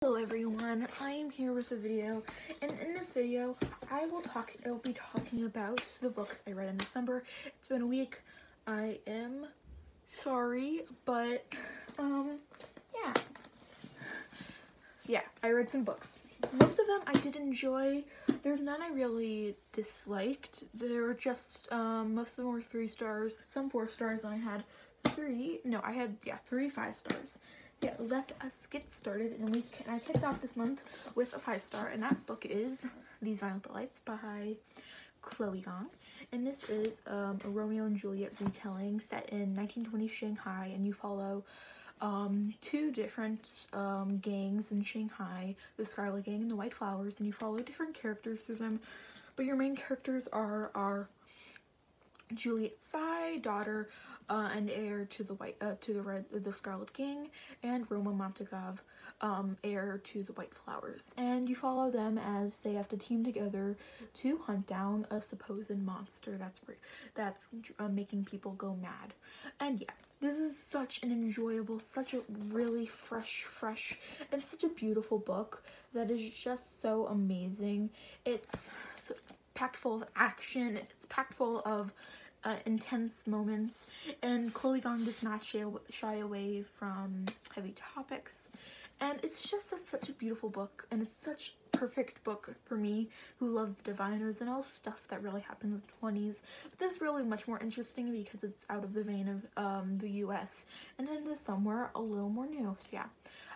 Hello everyone, I am here with a video, and in this video I will be talking about the books I read in December. It's been a week. I am sorry, but yeah, I read some books. Most of them I did enjoy. There's none I really disliked. There were just most of them were 3 stars, some 4 stars, and I had 3 5 stars. Yeah, let us get started, and I picked out this month with a 5-star, and that book is These Violent Delights by Chloe Gong. And this is a Romeo and Juliet retelling set in 1920 Shanghai, and you follow 2 different gangs in Shanghai, the Scarlet Gang and the White Flowers, and you follow different characters through them, but your main characters are Juliet Tsai, daughter and heir to the Scarlet Gang, and Roma Montagov, heir to the White Flowers. And you follow them as they have to team together to hunt down a supposed monster that's making people go mad. And yeah, this is such an enjoyable, such a really fresh, and such a beautiful book that is just so amazing. It's packed full of action, it's packed full of intense moments, and Chloe Gong does not shy away from heavy topics, and it's just such a beautiful book, and it's such a perfect book for me who loves the diviners and all stuff that really happens in the 20s. But this is really much more interesting because it's out of the vein of the US and into somewhere a little more new. So yeah,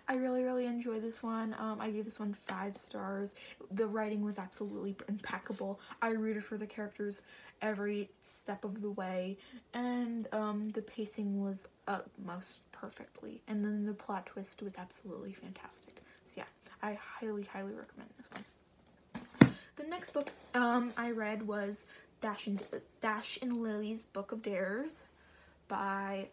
I really enjoyed this one. I gave this one 5 stars. The writing was absolutely impeccable. I rooted for the characters every step of the way, and the pacing was utmost perfectly, and then the plot twist was absolutely fantastic. So yeah, I highly recommend this one. The next book I read was Dash and Lily's Book of Dares by,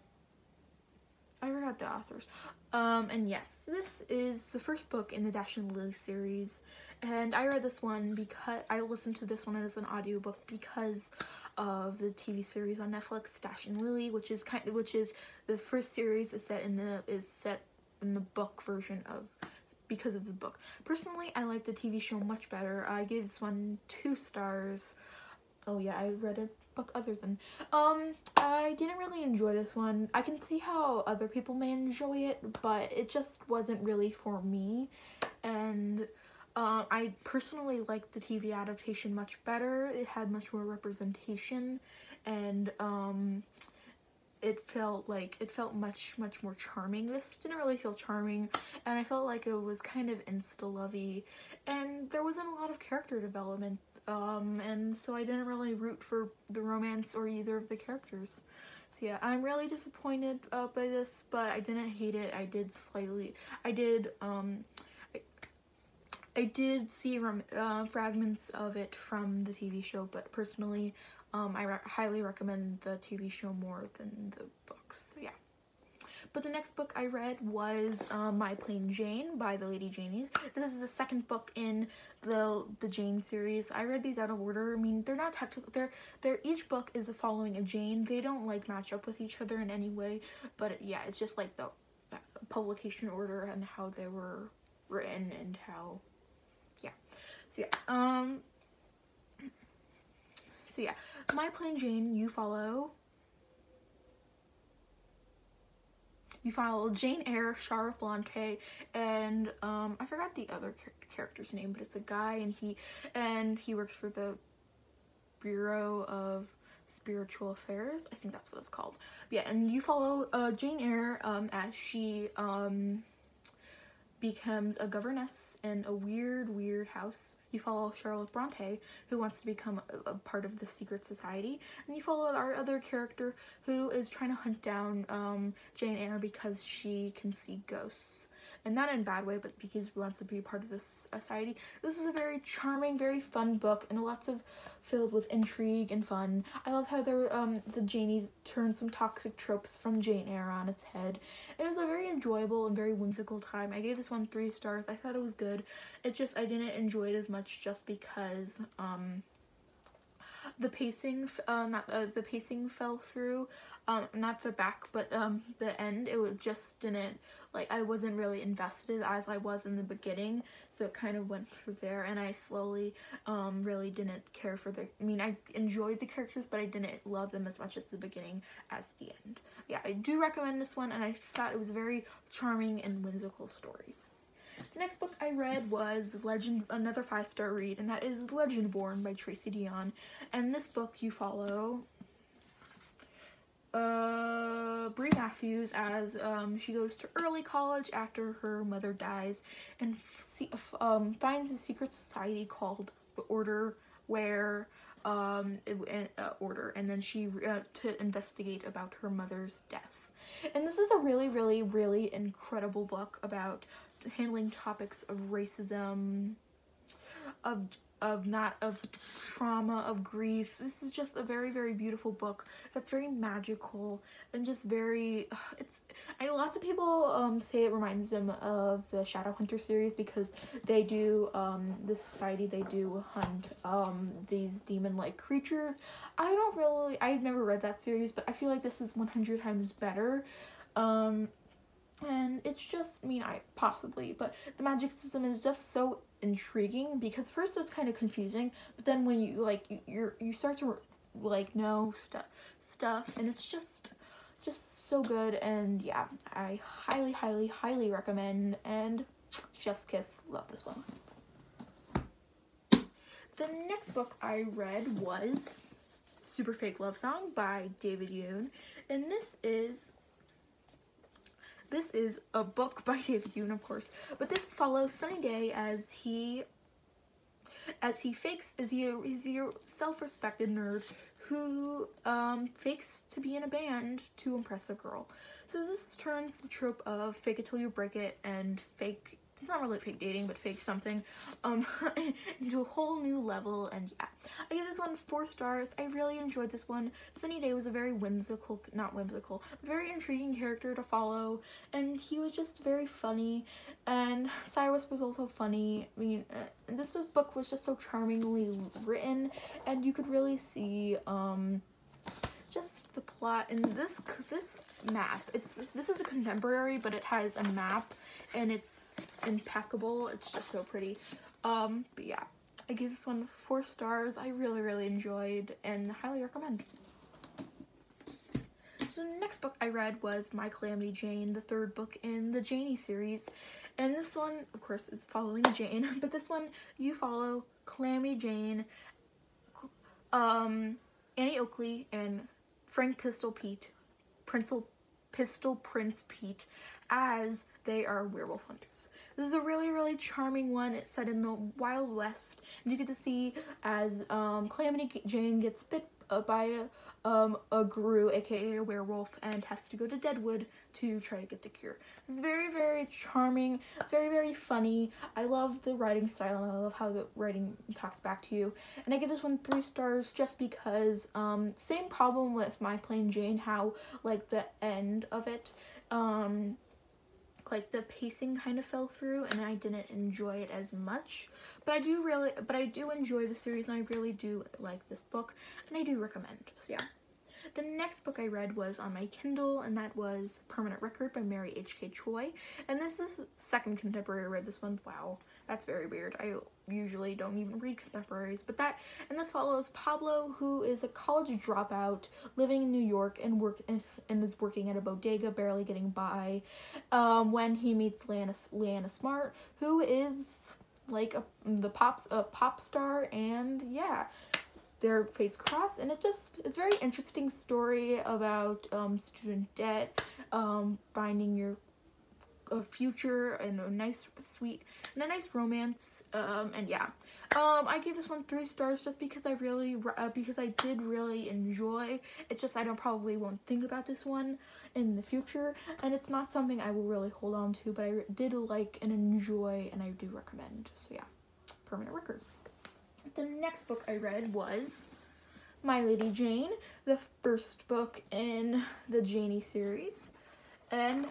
I forgot the authors. And yes, this is the first book in the Dash and Lily series, and I read this one because I listened to this one as an audiobook because of the TV series on Netflix, Dash and Lily, which is the first series is set in the book version because of the book. Personally, I like the TV show much better. I gave this one 2 stars. Oh yeah, I read a book other than I didn't really enjoy this one. I can see how other people may enjoy it, but it just wasn't really for me. And I personally liked the TV adaptation much better. It had much more representation, and it felt much more charming. This didn't really feel charming, and I felt like it was kind of insta-lovey, and there wasn't a lot of character development, and so I didn't really root for the romance or either of the characters. So yeah, I'm really disappointed by this, but I didn't hate it. I did see fragments of it from the TV show, but personally, I highly recommend the TV show more than the books. So yeah. But the next book I read was My Plain Jane by the Lady Janeys. This is the second book in the Jane series. I read these out of order. I mean, they're not technical. They're each book is following a Jane. They don't like match up with each other in any way. But yeah, it's just like the publication order and how they were written and how. Yeah. So yeah. My Plain Jane, you follow Jane Eyre, Charlotte Bronte, and I forgot the other character's name, but it's a guy, and he works for the Bureau of Spiritual Affairs. I think that's what it's called. Yeah, and you follow Jane Eyre as she becomes a governess in a weird house. You follow Charlotte Bronte, who wants to become a part of the secret society, and you follow our other character who is trying to hunt down Jane Eyre because she can see ghosts. And not in a bad way, but because he wants to be a part of this society. This is a very charming, very fun book, and filled with intrigue and fun. I love how the Janeys turned some toxic tropes from Jane Eyre on its head. It was a very enjoyable and very whimsical time. I gave this one 3 stars. I thought it was good. I didn't enjoy it as much just because the pacing, not the pacing fell through, not the back, but the end. It was just didn't, like, I wasn't really invested as I was in the beginning, so it kind of went through there, and I slowly really didn't care for I mean, I enjoyed the characters, but I didn't love them as much as the beginning as the end. Yeah, I do recommend this one, and I thought it was a very charming and whimsical story. The next book I read was another 5-star read, and that is Legendborn by Tracy Deonn. And this book you follow Bree Matthews as she goes to early college after her mother dies, and finds a secret society called the Order, where and then she to investigate about her mother's death. And this is a really, really, really incredible book about handling topics of racism, of trauma, of grief. This is just a very, very beautiful book that's very magical and just very, I know lots of people say it reminds them of the Shadowhunter series, because they do, this society, they do hunt these demon-like creatures. I've never read that series, but I feel like this is 100 times better. And it's just, possibly, but the magic system is just so intriguing, because first it's kind of confusing, but then when you start to know stuff, and it's just so good. And yeah, I highly, highly, highly recommend. And chef's kiss, love this one. The next book I read was Super Fake Love Song by David Yoon, and this is a book by David Yoon, of course, but this follows Sunny Day as he's a self-respected nerd who fakes to be in a band to impress a girl. So this turns the trope of fake it till you break it and fake, it's not really fake dating, but fake something, into a whole new level. And yeah, I give this one 4 stars. I really enjoyed this one. Sunny Day was a very very intriguing character to follow, and he was just very funny, and Cyrus was also funny. I mean, this book was just so charmingly written, and you could really see just the plot. And this map, this is a contemporary, but it has a map, and it's impeccable. It's just so pretty. But yeah, I give this one 4 stars. I really, really enjoyed and highly recommend. The next book I read was My Calamity Jane, the 3rd book in the Janey series. And this one, of course, is following Jane, but this one you follow Calamity Jane, Annie Oakley, and Frank Pistol Prince Pete as they are werewolf hunters. This is a really, really charming one. It's set in the Wild West, and you get to see as Calamity Jane gets bit by a guru, aka a werewolf, and has to go to Deadwood to try to get the cure. This is very, very charming. It's very, very funny. I love the writing style, and I love how the writing talks back to you. And I give this one 3 stars just because same problem with My Plain Jane, how like the end of it, like the pacing kind of fell through, and I didn't enjoy it as much. But I do enjoy the series, and I really do like this book, and I do recommend. So yeah. The next book I read was on my Kindle, and that was Permanent Record by Mary H.K. Choi. And this is the 2nd contemporary I read this one. Wow, that's very weird. I usually don't even read contemporaries, but this follows Pablo, who is a college dropout living in New York and is working at a bodega, barely getting by, when he meets Leanna Smart, who is like a pop star, and yeah, their fates cross, and it's a very interesting story about student debt, finding your future, and a nice romance, and yeah, I gave this one 3 stars just because I did really enjoy. It's just I probably won't think about this one in the future, and it's not something I will really hold on to, but I did like and enjoy, and I do recommend. So yeah, Permanent Record. The next book I read was My Lady Jane, the 1st book in the Janey series, and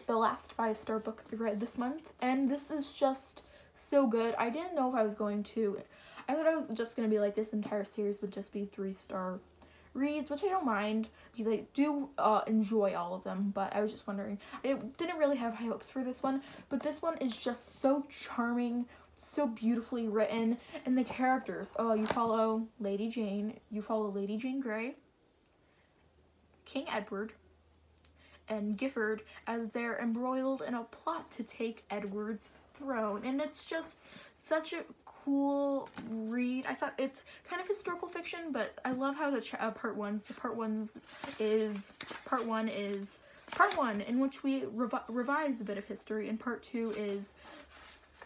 the last 5-star book I read this month, and this is just so good. I didn't know if I was going to. I thought I was just gonna be like this entire series would just be 3-star reads, which I don't mind because I do enjoy all of them, but I was just wondering, I didn't really have high hopes for this one, but this one is just so charming, so beautifully written, and the characters, you follow Lady Jane Grey, King Edward, and Gifford as they're embroiled in a plot to take Edward's throne, and it's just such a cool read. I thought it's kind of historical fiction, but I love how the part one is part one in which we revise a bit of history, and part two is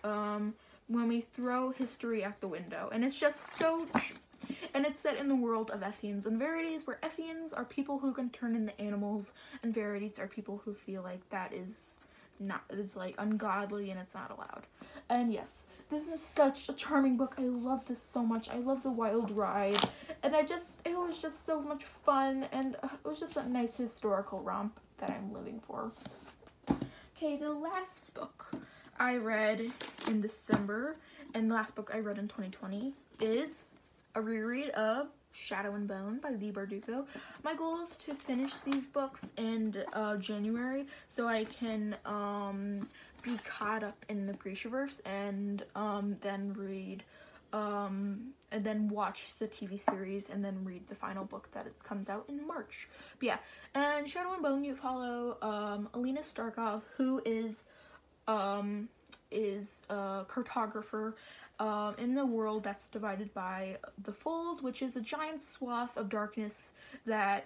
when we throw history out the window, and it's just so. And it's set in the world of Ephesians and Verities, where Ephesians are people who can turn into animals, and Verities are people who feel like that is like ungodly and it's not allowed. And yes, this is such a charming book. I love this so much. I love the wild ride, and it was just so much fun, and it was just a nice historical romp that I'm living for. Okay, the last book I read in December, and the last book I read in 2020 is a reread of Shadow and Bone by Leigh Bardugo. My goal is to finish these books in January so I can be caught up in the Grishaverse, and then read and then watch the TV series, and then read the final book that comes out in March. But yeah, and Shadow and Bone, you follow Alina Starkov, who is a cartographer in the world that's divided by the Fold, which is a giant swath of darkness that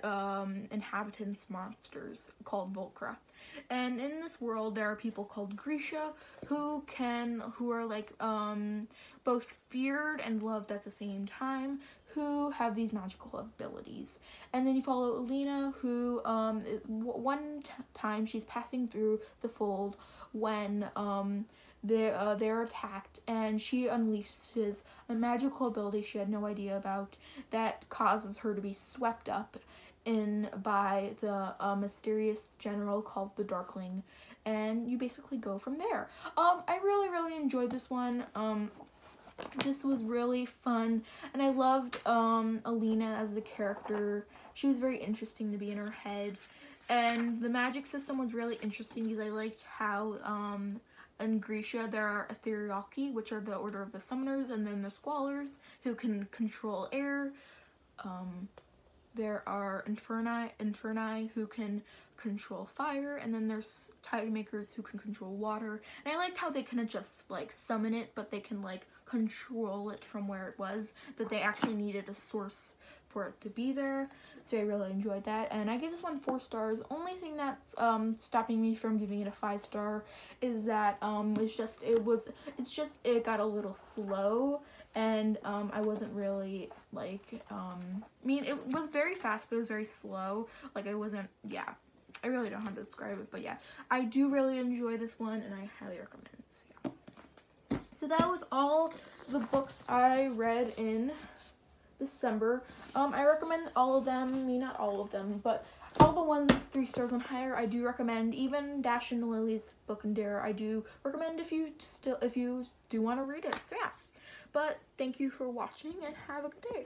inhabits monsters called Volcra. And in this world, there are people called Grisha who are like both feared and loved at the same time, who have these magical abilities. And then you follow Alina, who one time she's passing through the Fold when they're attacked, and she unleashes a magical ability she had no idea about that causes her to be swept up in by the mysterious general called the Darkling, and you basically go from there. I really enjoyed this one. This was really fun, and I loved Alina as the character. She was very interesting to be in her head, and the magic system was really interesting because I liked how in Grisha, there are Etherealki, which are the Order of the Summoners, and then the Squallers, who can control air. There are Inferni, who can control fire, and then there's Tidemakers, who can control water. And I liked how they couldn't just, like, summon it, but they can, like, control it from where it was, that they actually needed a source for it to be there. So I really enjoyed that, and I gave this one 4 stars. Only thing that's stopping me from giving it a 5-star is that it got a little slow, and I wasn't really like I mean, it was very fast, but it was very slow. Like, I really don't know how to describe it, but yeah, I do really enjoy this one, and I highly recommend it. So yeah, so that was all the books I read in December. I recommend all of them. I mean, not all of them, but all the ones 3 stars and higher I do recommend. Even Dash and Lily's Book and Dare I do recommend if you do want to read it. So yeah, but thank you for watching, and have a good day.